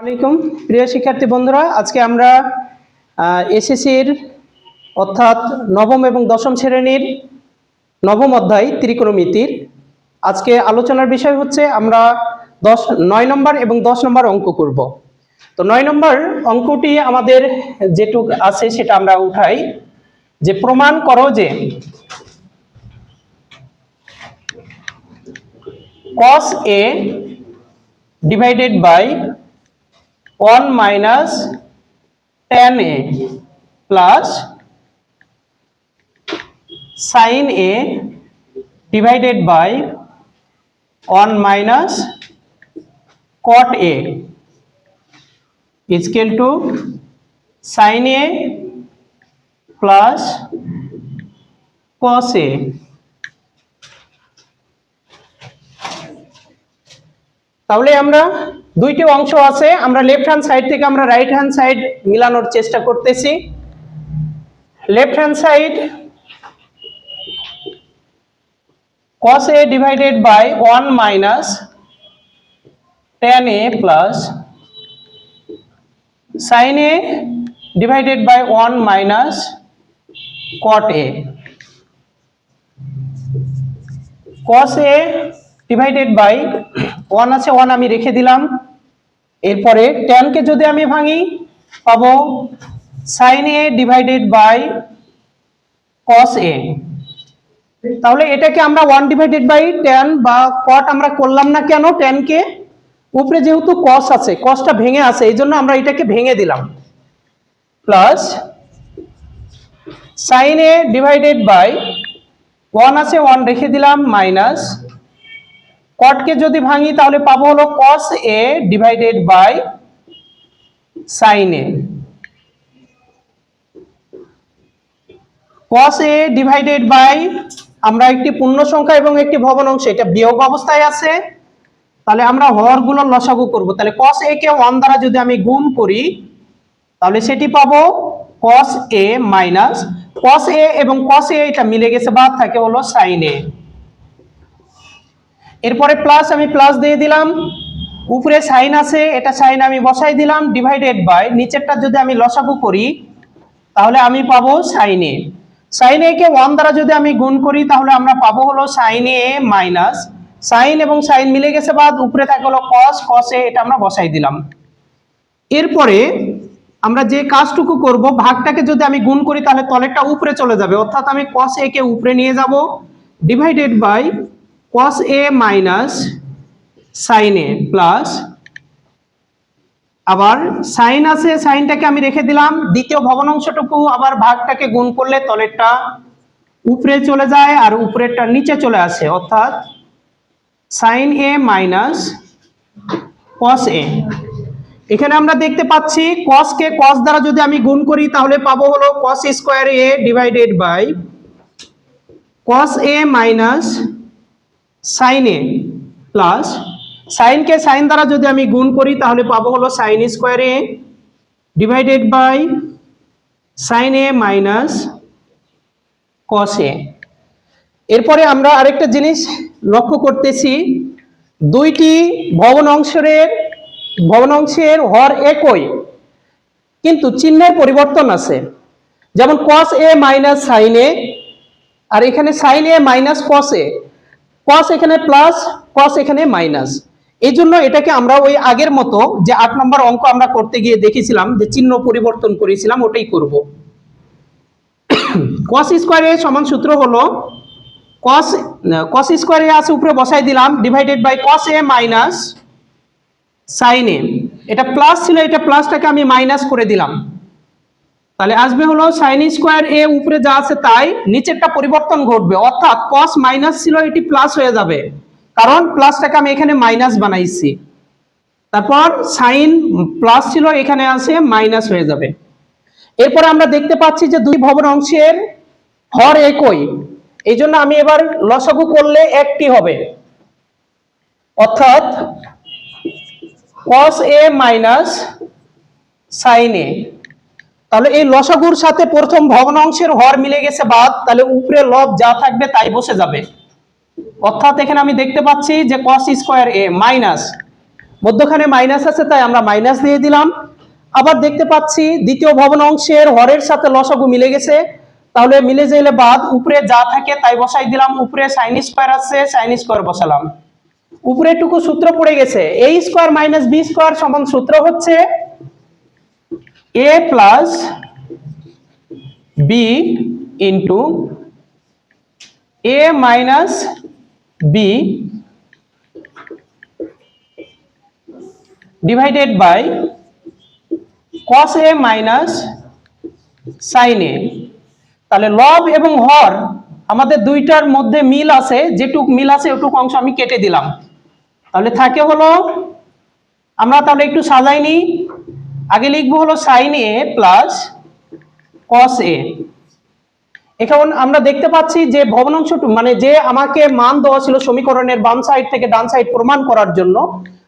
আসসালামু আলাইকুম প্রিয় শিক্ষার্থী বন্ধুরা, আজকে আমরা এসএসসির অর্থাৎ নবম এবং দশম শ্রেণীর নবম অধ্যায় ত্রিকোণমিতির আজকে আলোচনার বিষয় হচ্ছে আমরা 9 নম্বর এবং 10 নম্বর অঙ্ক করব। তো 9 নম্বর অঙ্কটি আমাদের যেটুক আছে সেটা আমরা উঠাই, যে প্রমাণ করো যে cos a divided by 1 minus tan a plus sin a divided by 1 minus cot a is equal to sin a plus cos a। তাহলে আমরা দুইটি অংশ আছে, আমরা লেফট হ্যান্ড সাইড থেকে আমরা রাইট হ্যান্ড সাইড মিলানোর চেষ্টা করতেছি। Left hand side cos a divided by 1 minus tan a plus sin a divided by 1 minus cot a। cos a divided by 1 আছে, 1 আমি রেখে দিলাম। এরপরে tan কে যদি আমি ভাঙি পাবো sin a divided by cos a। তাহলে এটাকে আমরা 1 ডিভাইডেড বাই tan বা cot আমরা করলাম না কেন? tan কে উপরে যেহেতু cos আছে, cosটা ভেঙে আছে, এইজন্য আমরা এটাকে ভেঙে দিলাম। Plus sin a divided by 1 আছে, 1 রেখে দিলাম, মাইনাস cot কে যদি ভাঙি তাহলে পাবো হলো cos a divided by sin a। cos a divided by, আমরা একটি পূর্ণ সংখ্যা এবং একটি ভগ্নাংশ, এটা বিয়োগ অবস্থায় আছে, তাহলে আমরা হরগুলো লসাগু করব। তাহলে cos a কে 1 দ্বারা যদি আমি গুণ করি তাহলে সেটি পাবো cos a minus cos a এবং cos a এটা মিলে গেছে, বাদ থাকে হলো sin a। এরপরে প্লাস আমি প্লাস দিয়ে দিলাম, উপরে সাইন আছে, এটা সাইন আমি বসাই দিলাম, ডিভাইডেড বাই নিচেরটা যদি আমি লসাগু করি তাহলে আমি পাবো সাইন এ। সাইন এ কে 1 দ্বারা যদি আমি গুণ করি তাহলে আমরা পাবো হলো সাইন এ মাইনাস সাইন এবং সাইন মিলে গেছে, বাদ উপরে থাকে হলো cos, cos a এটা আমরা বসাই দিলাম। এরপরে আমরা যে কাজটুকু করব, ভাগটাকে যদি আমি গুণ করি তাহলে তলেরটা উপরে চলে যাবে, অর্থাৎ আমি cos a কে উপরে নিয়ে যাব, divided by cos a minus sin a plus আবার সাইন আছে, সাইনটাকে আমি রেখে দিলাম, দ্বিতীয় ভগ্নাংশটুকু আবার ভাগটাকে গুণ করলে তলেরটা উপরে চলে যায় আর উপরেরটা নিচে চলে আসে, অর্থাৎ sin a minus cos a। এখানে আমরা দেখতে পাচ্ছি cos কে cos দ্বারা যদি আমি গুণ করি তাহলে পাবো হলো cos square a divided by cos a minus sin a plus sine কে সাইন দ্বারা যদি আমি গুণ করি তাহলে পাবো হলো sin square a divided by sin a minus cos a। এরপরে আমরা আরেকটা জিনিস লক্ষ্য করতেছি, দুইটি ভগ্নাংশের হর একই কিন্তু চিহ্নের পরিবর্তন আছে, যেমন cos a minus sin a আর এখানে sin a minus cos a, cos এখানে প্লাস cos এখানে মাইনাস। এই জন্য এটাকে আমরা ওই আগের মতো যে 8 নম্বর অঙ্ক আমরা করতে গিয়ে দেখেছিলাম যে চিহ্ন পরিবর্তন করেছিলাম ওটাই করব। cos স্কয়ার a সমান সূত্র হলো cos স্কয়ার a আছে, উপরে বসাই দিলাম, divided by cos a minus sin a, এটা প্লাস ছিল, এটা প্লাসটাকে আমি মাইনাস করে দিলাম, তাহলে আসবে হলো sin স্কয়ার a, উপরে যা আছে তাই, নিচেরটা পরিবর্তন ঘটবে, অর্থাৎ cos মাইনাস ছিল এটি প্লাস হয়ে যাবে, কারণ প্লাসটাকে আমি এখানে মাইনাস বানাইছি। তারপর sin প্লাস ছিল, এখানে আছে মাইনাস হয়ে যাবে। এরপর আমরা দেখতে পাচ্ছি যে দুই ভগ্নাংশের হর একই, এই জন্য আমি এবার লসাগু করলে একটি হবে, অর্থাৎ cos a minus sin a। তাহলে এই লসাগুর সাথে প্রথম ভগ্নাংশের হর মিলে গেছে, বাদ, তাহলে উপরে লব যা থাকবে তাই বসে যাবে, অর্থাৎ এখানে আমি দেখতে পাচ্ছি যে cos স্কয়ার a মাইনাস মধ্যখানে মাইনাস আছে তাই আমরা মাইনাস দিয়ে দিলাম। আবার দেখতে পাচ্ছি দ্বিতীয় ভগ্নাংশের হরের সাথে লসাগু মিলে গেছে, তাহলে মিলে গেলে বাদ উপরে যা থাকে তাই বসাই দিলাম। উপরে সাইন স্কয়ার আছে, সাইন স্কয়ার বসালাম। উপরেটুকু সূত্র পড়ে গেছে, a square minus b square সমান সূত্র হচ্ছে a plus b into a minus b divided by cos a minus sin a। তাহলে লব এবং হর আমাদের দুইটার মধ্যে মিল আছে, যেটুক মিল আছে ওটুক অংশ আমি কেটে দিলাম। তাহলে থাকে হলো, আমরা তাহলে একটু সাজাই নিই। আগে লিখবো হলো sin a plus cos a। এখন আমরা দেখতে পাচ্ছি যে ভগ্নাংশটুকু মানে যে আমাকে মান দেওয়া ছিল সমীকরণের বাম সাইড থেকে ডান সাইড প্রমাণ করার জন্য,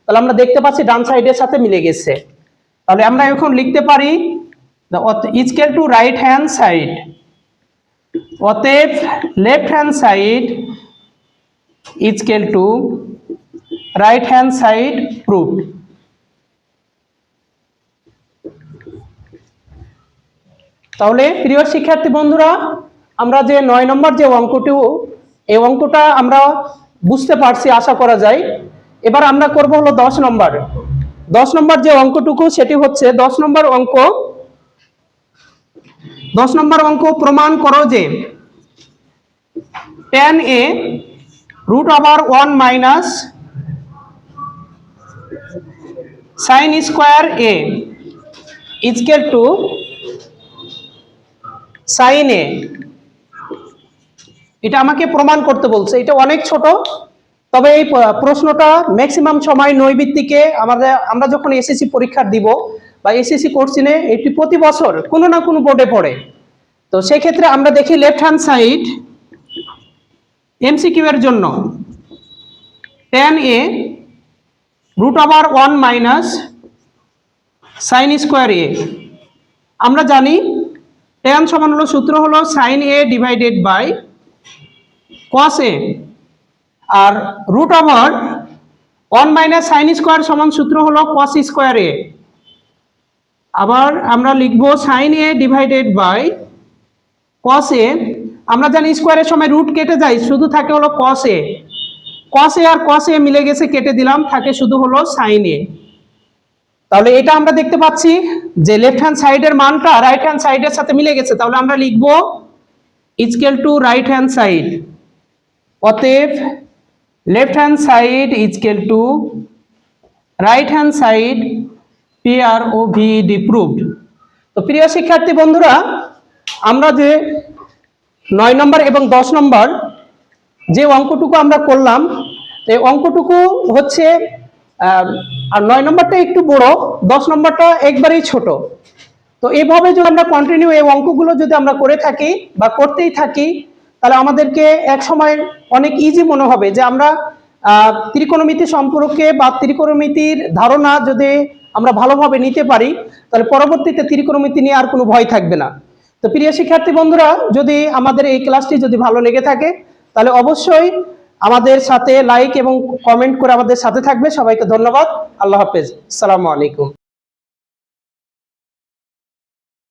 তাহলে আমরা দেখতে পাচ্ছি ডান সাইডের সাথে মিলে গেছে। তাহলে আমরা এখন লিখতে পারি equal to right hand side, অতএব left hand side equal to right hand side proved. তাহলে প্রিয় শিক্ষার্থী বন্ধুরা, আমরা যে 9 নম্বর যে অঙ্কটি, এই অঙ্কটা আমরা বুঝতে পারছি আশা করা যায়। এবার আমরা করব হলো 10 নম্বর। 10 নম্বর যে অঙ্কটুকু সেটি হচ্ছে 10 নম্বর অঙ্ক। 10 নম্বর অঙ্ক, প্রমাণ করো যে tan a root over 1 minus sin square a equal to sin a। এটা আমাকে প্রমাণ করতে বলছে। এটা অনেক ছোট, তবে এই প্রশ্নটা ম্যাক্সিমাম সময় নৈবিত্তিকে আমরা যখন এসএসসি পরীক্ষা দিব বা এসএসসি কোশ্চেনে এটি প্রতি বছর কোনো না কোনো বোর্ডে পড়ে। তো সেই ক্ষেত্রে আমরা দেখি লেফট হ্যান্ড সাইড এমসিকিউ এর জন্য tan a root over 1 minus sin square a। আমরা জানি tan সমান হলো সূত্র হলো sin a divided by cos a, আর root over 1 minus sin square সমান সূত্র হলো cos স্কয়ার a। আবার আমরা লিখব sin a divided by cos a। আমরা জানি স্কয়ারের সময় রুট কেটে যায়, শুধু থাকে হলো cos a। cos a R cos a মিলে গেছে, কেটে দিলাম, থাকে শুধু হলো sin a। তাহলে এটা আমরা দেখতে পাচ্ছি যে লেফট হ্যান্ড সাইডের মানটা রাইট হ্যান্ড সাইডের সাথে মিলে গেছে। তাহলে আমরা লিখব equal to right hand side, অতএব left hand side equal to right hand side PROVD proved. তো প্রিয় শিক্ষার্থী বন্ধুরা, আমরা যে 9 নম্বর এবং 10 নম্বর যে অঙ্কটুকু আমরা করলাম, এই অঙ্কটুকু হচ্ছে আর 9 নম্বরটা একটু বড়, 10 নম্বরটা একবারেই ছোট। তো এইভাবে যদি আমরা কন্টিনিউ এই অঙ্কগুলো যদি আমরা করে থাকি বা করতেই থাকি, তাহলে আমাদেরকে এক সময় অনেক ইজি মনে হবে যে আমরা ত্রিকোণমিতি সম্পর্কে বা ত্রিকোণমিতির ধারণা যদি আমরা ভালোভাবে নিতে পারি, তাহলে পরবর্তীতে ত্রিকোণমিতি নিয়ে আর কোনো ভয় থাকবে না। তো প্রিয় শিক্ষার্থী বন্ধুরা, যদি আমাদের এই ক্লাসটি যদি ভালো লেগে থাকে, তাহলে অবশ্যই আমাদের সাথে লাইক এবং কমেন্ট করে আমাদের সাথে থাকবে। সবাইকে ধন্যবাদ। আল্লাহ হাফেজ। আসসালামু আলাইকুম।